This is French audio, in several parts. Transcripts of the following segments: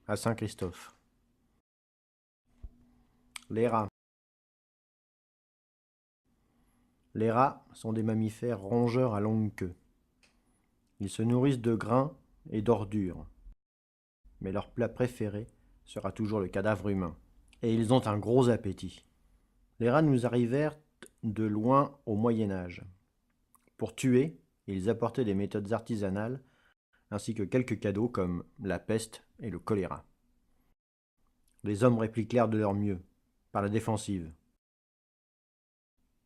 à Saint-Christophe. Les rats. Les rats sont des mammifères rongeurs à longue queue. Ils se nourrissent de grains et d'ordures. Mais leur plat préféré sera toujours le cadavre humain. Et ils ont un gros appétit. Les rats nous arrivèrent de loin au Moyen-Âge. Pour tuer, ils apportaient des méthodes artisanales ainsi que quelques cadeaux comme la peste et le choléra. Les hommes répliquèrent de leur mieux, par la défensive,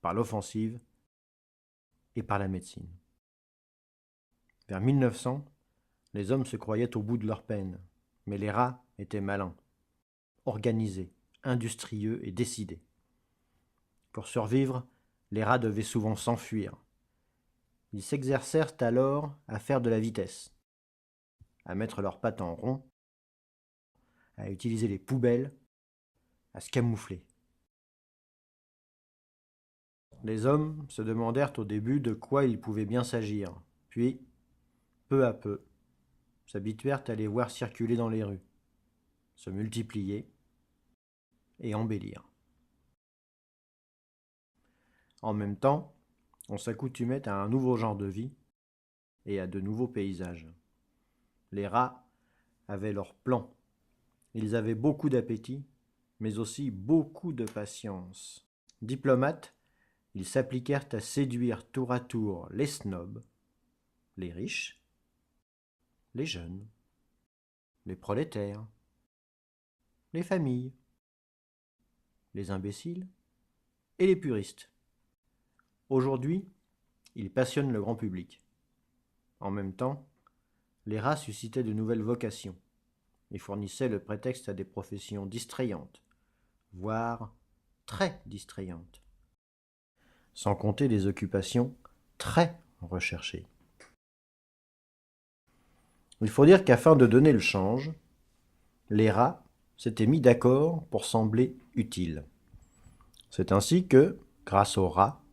par l'offensive et par la médecine. Vers 1900, les hommes se croyaient au bout de leur peine, mais les rats étaient malins, organisés, industrieux et décidés. Pour survivre, les rats devaient souvent s'enfuir. Ils s'exercèrent alors à faire de la vitesse, à mettre leurs pattes en rond, à utiliser les poubelles, à se camoufler. Les hommes se demandèrent au début de quoi il pouvait bien s'agir, puis, peu à peu, s'habituèrent à les voir circuler dans les rues, se multiplier et embellir. En même temps, on s'accoutumait à un nouveau genre de vie et à de nouveaux paysages. Les rats avaient leurs plans. Ils avaient beaucoup d'appétit, mais aussi beaucoup de patience. Diplomates, ils s'appliquèrent à séduire tour à tour les snobs, les riches, les jeunes, les prolétaires, les familles, les imbéciles et les puristes. Aujourd'hui, ils passionnent le grand public. En même temps, les rats suscitaient de nouvelles vocations et fournissaient le prétexte à des professions distrayantes, voire très distrayantes, sans compter des occupations très recherchées. Il faut dire qu'afin de donner le change, les rats s'étaient mis d'accord pour sembler utiles. C'est ainsi que, grâce aux rats,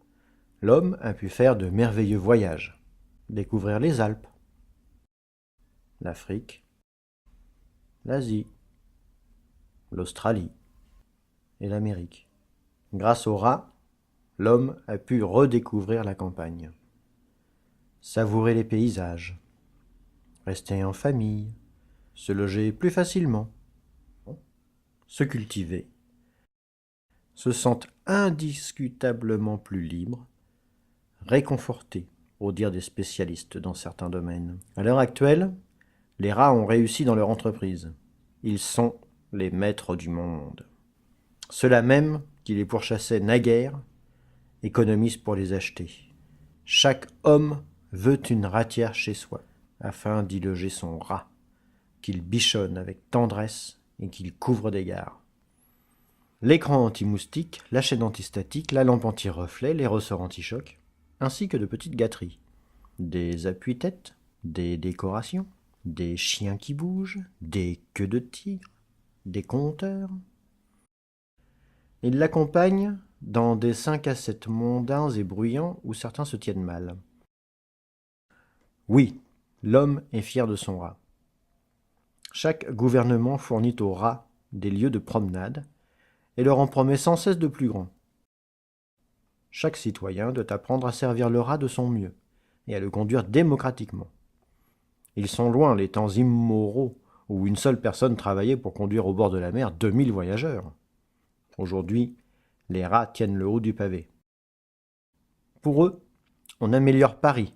l'homme a pu faire de merveilleux voyages, découvrir les Alpes, l'Afrique, l'Asie, l'Australie et l'Amérique. Grâce aux rats, l'homme a pu redécouvrir la campagne, savourer les paysages, rester en famille, se loger plus facilement, se cultiver, se sent indiscutablement plus libre, réconforté, au dire des spécialistes dans certains domaines. À l'heure actuelle, les rats ont réussi dans leur entreprise. Ils sont les maîtres du monde. Ceux-là même qui les pourchassaient naguère économisent pour les acheter. Chaque homme veut une ratière chez soi, afin d'y loger son rat, qu'il bichonne avec tendresse et qu'il couvre d'égards. L'écran anti-moustique, la chaîne antistatique, la lampe anti-reflet, les ressorts anti-choc, ainsi que de petites gâteries. Des appuis-têtes, des décorations, des chiens qui bougent, des queues de tigre, des compteurs. Ils l'accompagnent dans des 5 à 7 mondains et bruyants où certains se tiennent mal. Oui, l'homme est fier de son rat. Chaque gouvernement fournit aux rats des lieux de promenade et leur en promet sans cesse de plus grands. Chaque citoyen doit apprendre à servir le rat de son mieux et à le conduire démocratiquement. Ils sont loin les temps immoraux où une seule personne travaillait pour conduire au bord de la mer 2000 voyageurs. Aujourd'hui, les rats tiennent le haut du pavé. Pour eux, on améliore Paris.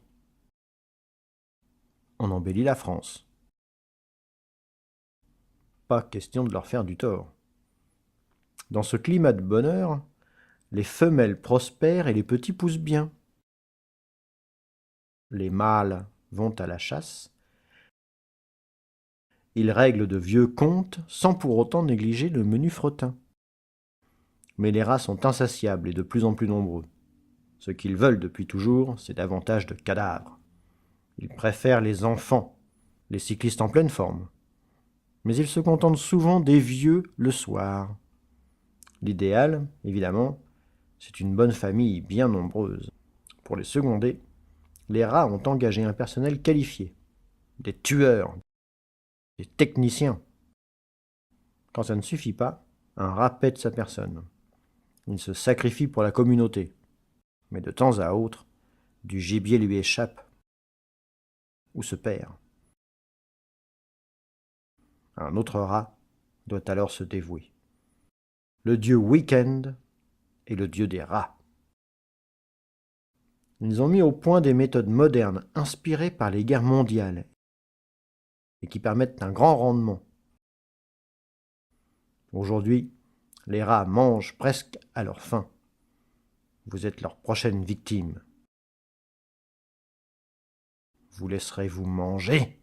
On embellit la France. Pas question de leur faire du tort. Dans ce climat de bonheur, les femelles prospèrent et les petits poussent bien. Les mâles vont à la chasse. Ils règlent de vieux comptes sans pour autant négliger le menu fretin. Mais les rats sont insatiables et de plus en plus nombreux. Ce qu'ils veulent depuis toujours, c'est davantage de cadavres. Ils préfèrent les enfants, les cyclistes en pleine forme. Mais ils se contentent souvent des vieux le soir. L'idéal, évidemment, c'est une bonne famille bien nombreuse. Pour les seconder, les rats ont engagé un personnel qualifié, des tueurs, des techniciens, Quand ça ne suffit pas, un rat pète sa personne. Il se sacrifie pour la communauté. Mais de temps à autre, du gibier lui échappe ou se perd. Un autre rat doit alors se dévouer. Le dieu Weekend est le dieu des rats. Ils ont mis au point des méthodes modernes inspirées par les guerres mondiales et qui permettent un grand rendement. Aujourd'hui, les rats mangent presque à leur faim. Vous êtes leur prochaine victime. Vous laisserez-vous manger ?